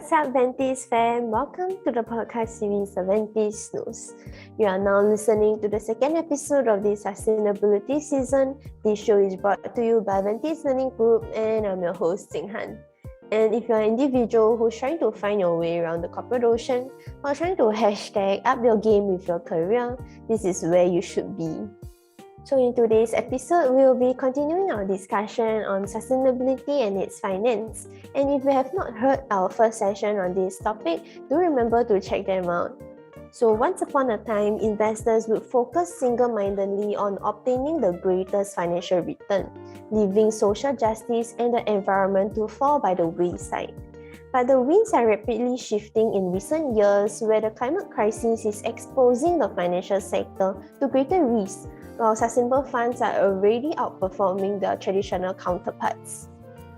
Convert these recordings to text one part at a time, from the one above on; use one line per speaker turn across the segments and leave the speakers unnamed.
What's up, Aventis fam? Welcome to the podcast series Aventis News. You are now listening to the second episode of the sustainability season. This show is brought to you by Aventis Learning Group, and I'm your host, Jinghan. And if you're an individual who's trying to find your way around the corporate ocean or trying to hashtag up your game with your career, this is where you should be. So in today's episode, we will be continuing our discussion on sustainability and its finance. And if you have not heard our first session on this topic, do remember to check them out. So once upon a time, investors would focus single-mindedly on obtaining the greatest financial return, leaving social justice and the environment to fall by the wayside. But the winds are rapidly shifting in recent years, where the climate crisis is exposing the financial sector to greater risks, while sustainable funds are already outperforming their traditional counterparts.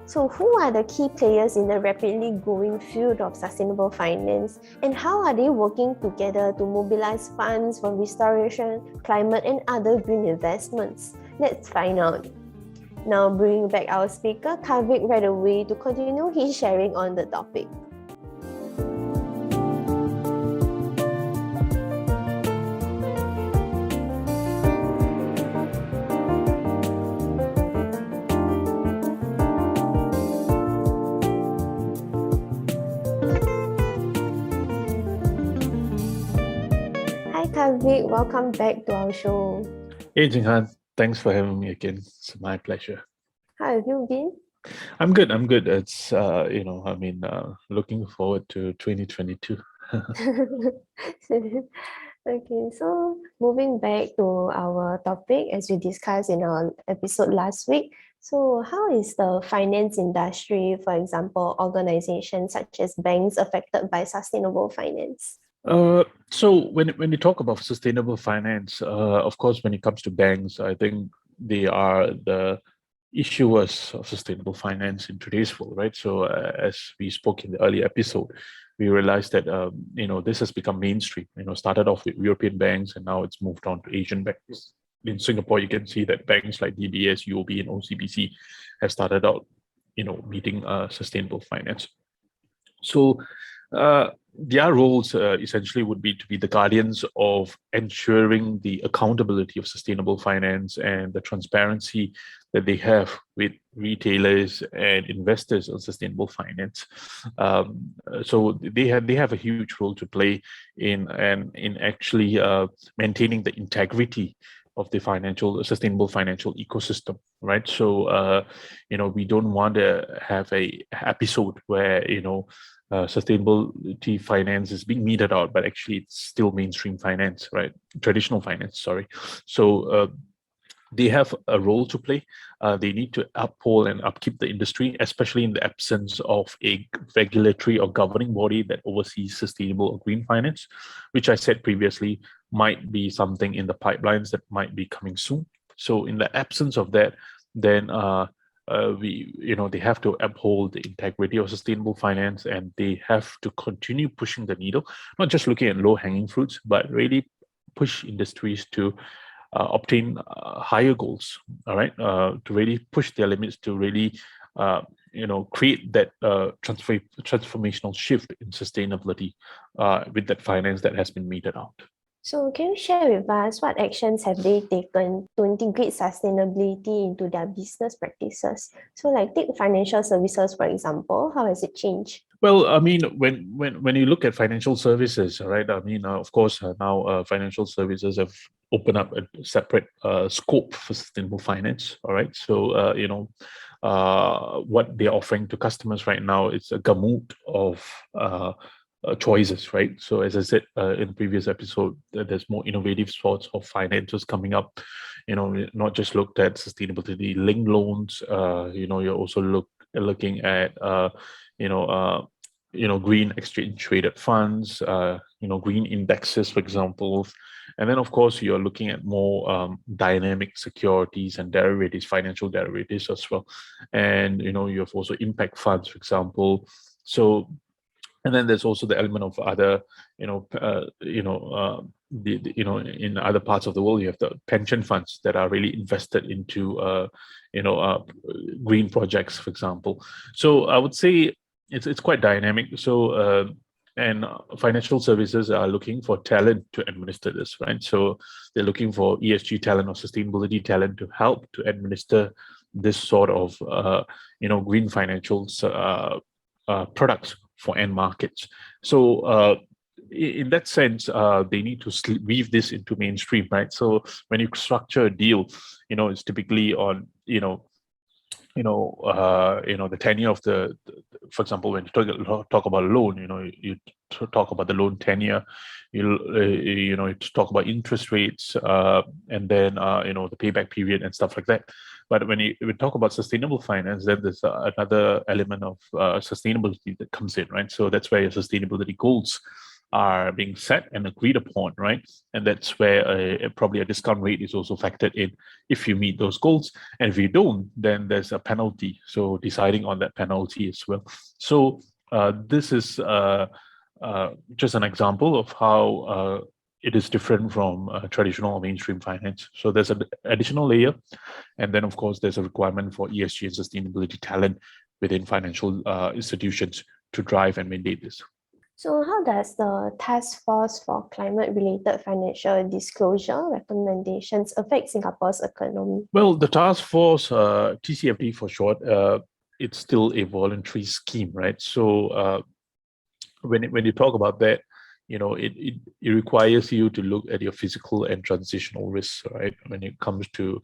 So who are the key players in the rapidly growing field of sustainable finance, and how are they working together to mobilize funds for restoration, climate, and other green investments? Let's find out. Now bring back our speaker, Kavik, right away to continue his sharing on the topic. Hi Kavik, welcome back to our show.
Hey Jinghan, thanks for having me again. It's my pleasure.
How have you been?
I'm good. It's looking forward to 2022.
Okay, so moving back to our topic as we discussed in our episode last week. So how is the finance industry, for example, organizations such as banks, affected by sustainable finance?
So when you talk about sustainable finance, of course, when it comes to banks, I think they are the issuers of sustainable finance in today's world, right? So as we spoke in the earlier episode, we realized that this has become mainstream. Started off with European banks, and now it's moved on to Asian banks. In Singapore, you can see that banks like DBS, UOB, and OCBC have started out, meeting sustainable finance. So their roles essentially would be to be the guardians of ensuring the accountability of sustainable finance and the transparency that they have with retailers and investors on sustainable finance. So they have a huge role to play in actually maintaining the integrity of the sustainable financial ecosystem, right? So we don't want to have a episode where sustainability finance is being meted out, but actually it's still mainstream finance, right? Traditional finance, sorry. So they have a role to play. They need to uphold and upkeep the industry, especially in the absence of a regulatory or governing body that oversees sustainable or green finance, which I said previously might be something in the pipelines that might be coming soon. So in the absence of that, then they have to uphold the integrity of sustainable finance, and they have to continue pushing the needle, not just looking at low-hanging fruits, but really push industries to obtain higher goals, all right, to really push their limits, to really create that transformational shift in sustainability with that finance that has been meted out.
So can you share with us what actions have they taken to integrate sustainability into their business practices? So like take financial services, for example, how has it changed?
Well, I mean, when you look at financial services, right, I mean, of course, now financial services have opened up a separate scope for sustainable finance, all right? So, what they're offering to customers right now is a gamut of choices, right? So as I said in the previous episode, there's more innovative sorts of finances coming up. Not just looked at sustainability linked loans. You're also looking at green exchange traded funds, green indexes, for example. And then, of course, you're looking at more dynamic securities and derivatives, financial derivatives as well. And, you have also impact funds, for example. So, and then there's also the element of other, in other parts of the world, you have the pension funds that are really invested into, green projects, for example. So I would say it's quite dynamic. So and financial services are looking for talent to administer this, right? So they're looking for ESG talent or sustainability talent to help to administer this sort of green financials products for end markets. So in that sense, they need to weave this into mainstream, right? So when you structure a deal, it's typically on the tenure of for example, when you talk about a loan, you talk about the loan tenure, you talk about interest rates, and then the payback period and stuff like that. But when we talk about sustainable finance, then there's another element of sustainability that comes in, right? So that's where your sustainability goals are being set and agreed upon, right? And that's where probably a discount rate is also factored in if you meet those goals. And if you don't, then there's a penalty. So deciding on that penalty as well. So this is just an example of how it is different from traditional or mainstream finance. So there's an additional layer. And then, of course, there's a requirement for ESG and sustainability talent within financial institutions to drive and mandate this.
So how does the Task Force for Climate-Related Financial Disclosure recommendations affect Singapore's economy?
Well, the task force, TCFD for short, it's still a voluntary scheme, right? So when you talk about that, it requires you to look at your physical and transitional risks, right? When it comes to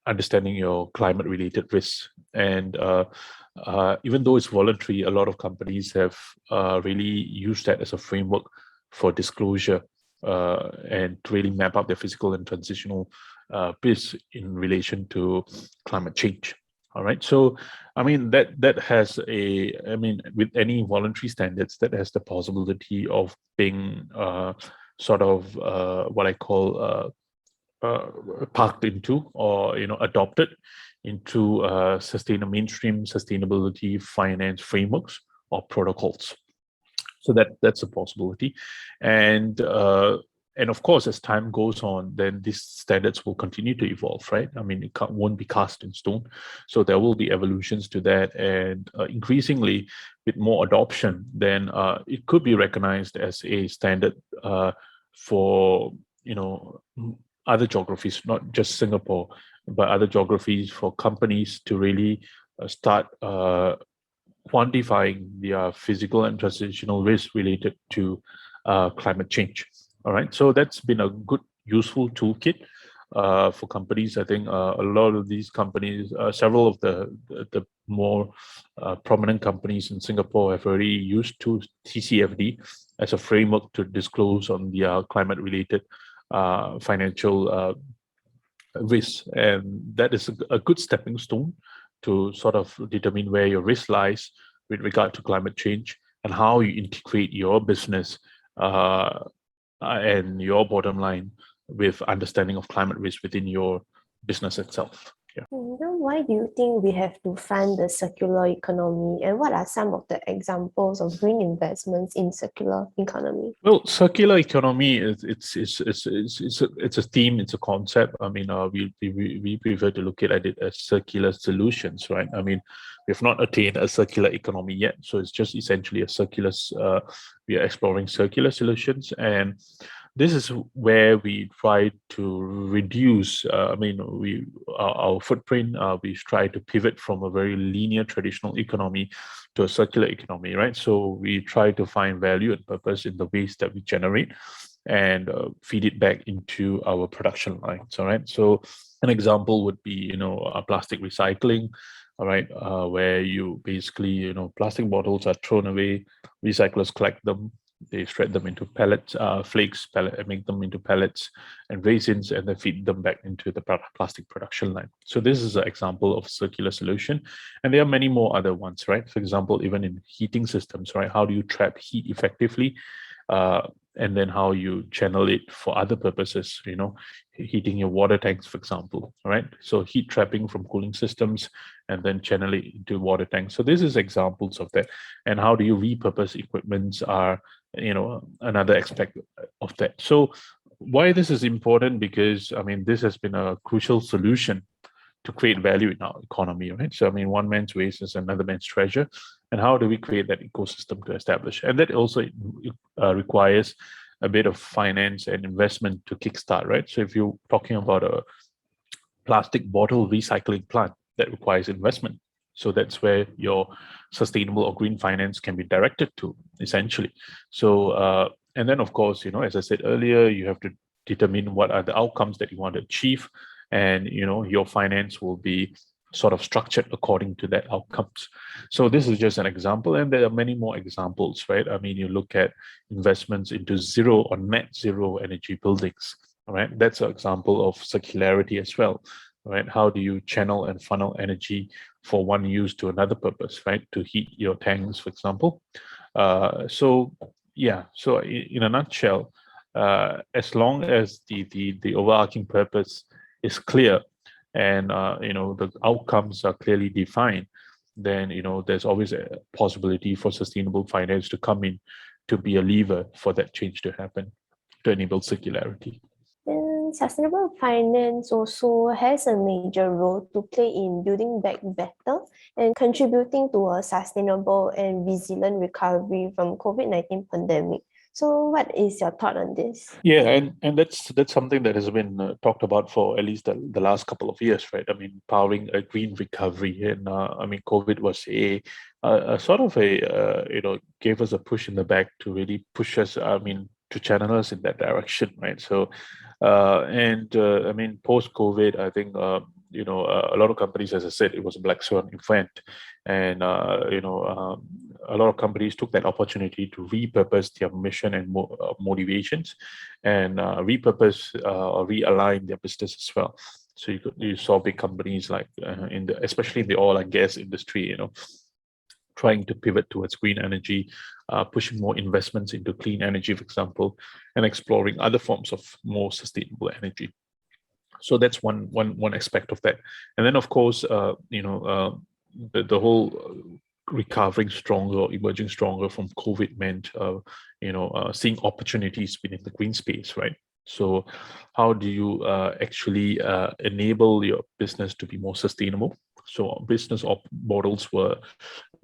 understanding your climate-related risks. And even though it's voluntary, a lot of companies have really used that as a framework for disclosure and to really map out their physical and transitional risks in relation to climate change. All right. So, I mean, that has with any voluntary standards, that has the possibility of being sort of what I call parked into or adopted into mainstream sustainability finance frameworks or protocols. So that's a possibility. And of course, as time goes on, then these standards will continue to evolve, right? I mean, it won't be cast in stone. So there will be evolutions to that. And increasingly, with more adoption, then it could be recognized as a standard for, other geographies, not just Singapore, but other geographies, for companies to really start quantifying their physical and transitional risk related to climate change. All right, so that's been a good, useful toolkit for companies. I think a lot of these companies, several of the more prominent companies in Singapore have already used TCFD as a framework to disclose on their climate-related financial risks, and that is a good stepping stone to sort of determine where your risk lies with regard to climate change and how you integrate your business and your bottom line with understanding of climate risk within your business itself. Yeah.
Why do you think we have to fund the circular economy, and what are some of the examples of green investments in circular economy?
Well, circular economy it's a theme, it's a concept. I mean, we prefer to look at it as circular solutions, right? I mean, we've not attained a circular economy yet, so it's just essentially a circular. We are exploring circular solutions, and this is where we try to reduce. Our footprint. We try to pivot from a very linear traditional economy to a circular economy, right? So we try to find value and purpose in the waste that we generate, and feed it back into our production lines. All right. So an example would be, plastic recycling. All right, where you basically, plastic bottles are thrown away, recyclers collect them. They shred them into pellets, flakes, make them into pellets and raisins, and then feed them back into the plastic production line. So this is an example of a circular solution. And there are many more other ones, right? For example, even in heating systems, right? How do you trap heat effectively? And then how you channel it for other purposes, heating your water tanks, for example, right? So heat trapping from cooling systems and then channel it into water tanks. So this is examples of that. And how do you repurpose equipments are, another aspect of that. So why this is important? Because, I mean, this has been a crucial solution to create value in our economy, right? So, I mean, one man's waste is another man's treasure. And how do we create that ecosystem to establish? And that also requires a bit of finance and investment to kickstart, right? So if you're talking about a plastic bottle recycling plant, that requires investment. So that's where your sustainable or green finance can be directed to, essentially. So, and then of course, as I said earlier, you have to determine what are the outcomes that you want to achieve, and your finance will be sort of structured according to that outcomes. So this is just an example, and there are many more examples, right? I mean, you look at investments into zero or net zero energy buildings, right? That's an example of circularity as well, right? How do you channel and funnel energy for one use to another purpose, right? To heat your tanks, for example. So in a nutshell, as long as the overarching purpose is clear, and the outcomes are clearly defined, then there's always a possibility for sustainable finance to come in to be a lever for that change to happen, to enable circularity.
And sustainable finance also has a major role to play in building back better and contributing to a sustainable and resilient recovery from COVID-19 pandemic. So what is your thought on this?
Yeah, and that's something that has been talked about for at least the last couple of years, right? I mean, powering a green recovery, and I mean, COVID was a sort of gave us a push in the back to really push us. I mean, to channel us in that direction, right? So, I mean, post COVID, I think a lot of companies, as I said, it was a black swan event, and a lot of companies took that opportunity to repurpose their mission and motivations, and repurpose or realign their business as well. So you saw big companies like especially in the oil and gas industry, trying to pivot towards green energy, pushing more investments into clean energy, for example, and exploring other forms of more sustainable energy. So that's one aspect of that. And then, of course, the whole recovering stronger or emerging stronger from COVID meant, seeing opportunities within the green space, right? So how do you actually enable your business to be more sustainable? So business models were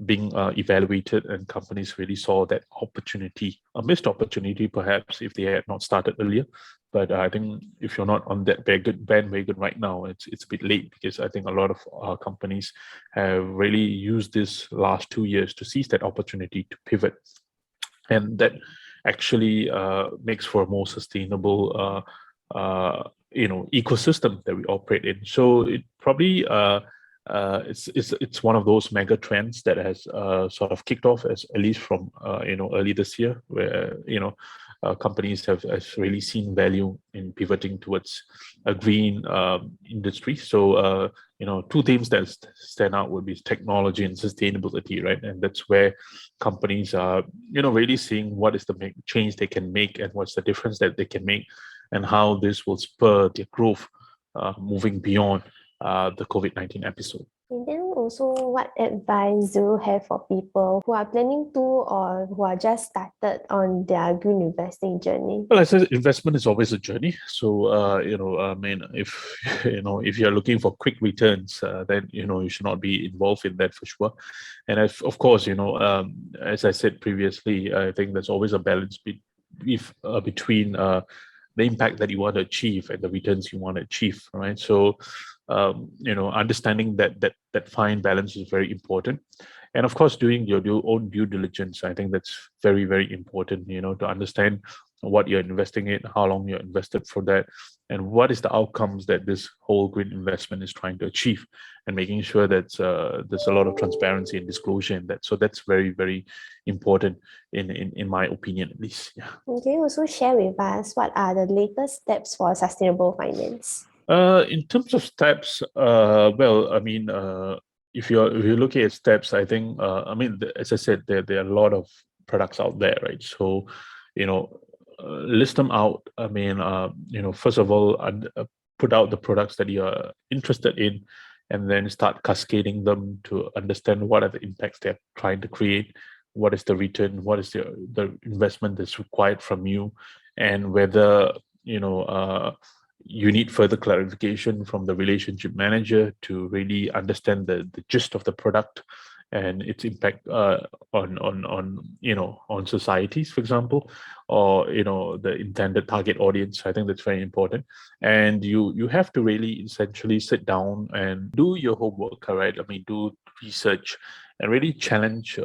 being evaluated, and companies really saw that opportunity, a missed opportunity perhaps if they had not started earlier. But I think if you're not on that bandwagon right now, it's a bit late, because I think a lot of companies have really used this last 2 years to seize that opportunity to pivot, and that actually makes for a more sustainable ecosystem that we operate in. So it probably it's one of those mega trends that has sort of kicked off, as at least from early this year, where companies have really seen value in pivoting towards a green industry. So two themes that stand out would be technology and sustainability, right? And that's where companies are really seeing what is the change they can make, and what's the difference that they can make, and how this will spur their growth moving beyond the COVID-19 episode.
And then also, what advice do you have for people who are planning to, or who are just started on their green investing journey?
Well, I said investment is always a journey. So, I mean, if if you're looking for quick returns, then you should not be involved in that for sure. And of course, as I said previously, I think there's always a balance between the impact that you want to achieve and the returns you want to achieve, right? So, understanding that fine balance is very important. And of course, doing your own due diligence, I think that's very, very important, to understand what you're investing in, how long you're invested for that, and what is the outcomes that this whole green investment is trying to achieve, and making sure that there's a lot of transparency and disclosure in that. So that's very, very important in my opinion, at least. Yeah.
Can you also share with us what are the latest steps for sustainable finance?
In terms of steps, well, I mean, if you're looking at steps, I think, I mean, as I said, there are a lot of products out there, right? So, list them out. I mean, first of all, put out the products that you are interested in, and then start cascading them to understand what are the impacts they're trying to create, what is the return, what is the investment that's required from you, and whether you need further clarification from the relationship manager to really understand the gist of the product and its impact on societies, for example, or the intended target audience. I think that's very important, and you have to really essentially sit down and do your homework. Right? I mean, do research and really challenge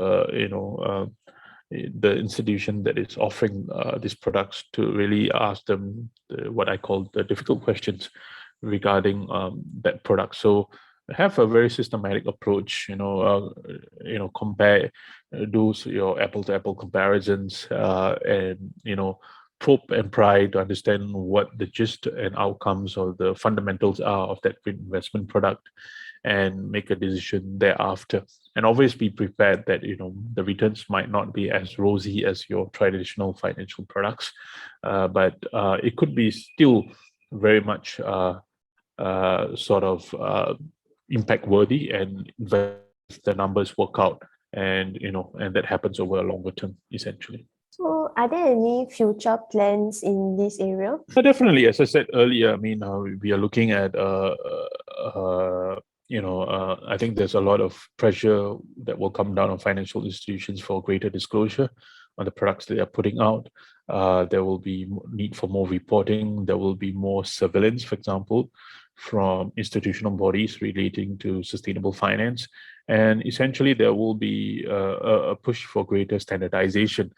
the institution that is offering these products, to really ask them what I call the difficult questions regarding that product. So have a very systematic approach. Compare, do your apple to apple comparisons, and probe and pry to understand what the gist and outcomes or the fundamentals are of that investment product, and make a decision thereafter. And always be prepared that the returns might not be as rosy as your traditional financial products, but it could be still very much impact worthy, and if the numbers work out, and that happens over a longer term, essentially.
So, are there any future plans in this area?
Definitely, as I said earlier, I mean, we are looking at I think there's a lot of pressure that will come down on financial institutions for greater disclosure on the products that they're putting out. There will be need for more reporting. There will be more surveillance, for example, from institutional bodies relating to sustainable finance. And essentially, there will be a push for greater standardization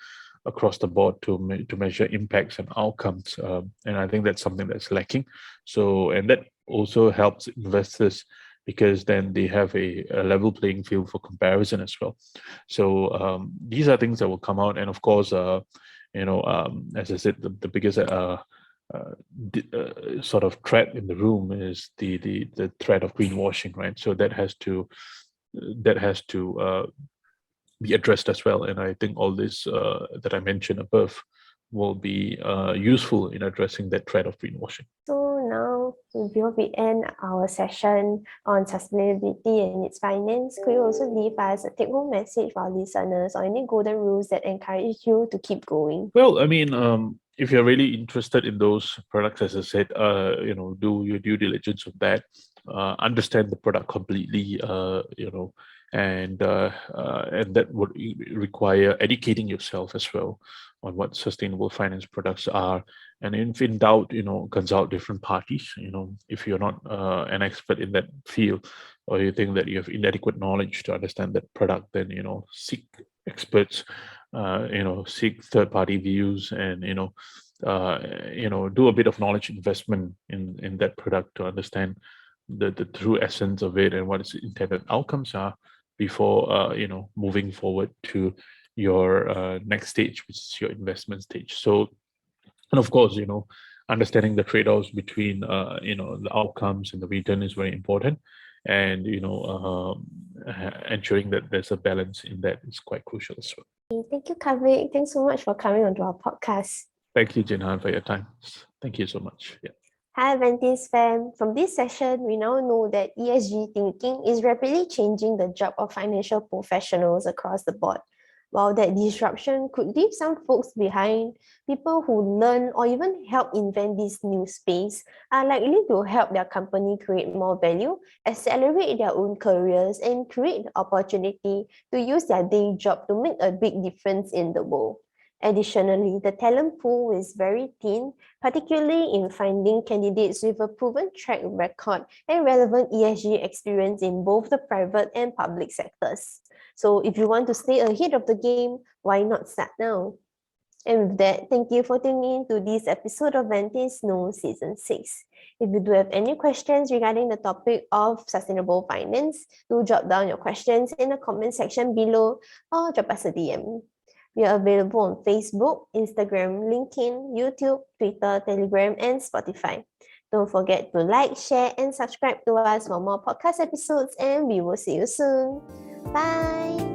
across the board to measure impacts and outcomes. And I think that's something that's lacking. So, and that also helps investors, because then they have a level playing field for comparison as well. So these are things that will come out. And of course, as I said, the biggest sort of threat in the room is the threat of greenwashing, right? So that has to be addressed as well. And I think all this that I mentioned above will be useful in addressing that threat of greenwashing.
So now, before we end our session on sustainability and its finance, could you also leave us a take-home message for our listeners, or any golden rules that encourage you to keep going?
Well, I mean, if you're really interested in those products, as I said, do your due diligence of that, understand the product completely, and that would require educating yourself as well on what sustainable finance products are. And if in doubt, consult different parties. If you're not an expert in that field, or you think that you have inadequate knowledge to understand that product, then seek experts, seek third-party views, and do a bit of knowledge investment in that product to understand the true essence of it and what its intended outcomes are before moving forward to your next stage, which is your investment stage. So, and of course, understanding the trade-offs between the outcomes and the return is very important, and ensuring that there's a balance in that is quite crucial as well.
Thank you, Kavik. Thanks so much for coming onto our podcast.
Thank you, Jinhan, for your time. Thank you so much. Yeah.
Hi, Aventis fam. From this session, we now know that ESG thinking is rapidly changing the job of financial professionals across the board. While that disruption could leave some folks behind, people who learn or even help invent this new space are likely to help their company create more value, accelerate their own careers, and create the opportunity to use their day job to make a big difference in the world. Additionally, the talent pool is very thin, particularly in finding candidates with a proven track record and relevant ESG experience in both the private and public sectors. So if you want to stay ahead of the game, why not start now? And with that, thank you for tuning in to this episode of Aventis Knows Season 6. If you do have any questions regarding the topic of sustainable finance, do jot down your questions in the comment section below or drop us a DM. We are available on Facebook, Instagram, LinkedIn, YouTube, Twitter, Telegram, and Spotify. Don't forget to like, share, and subscribe to us for more podcast episodes, and we will see you soon. Bye!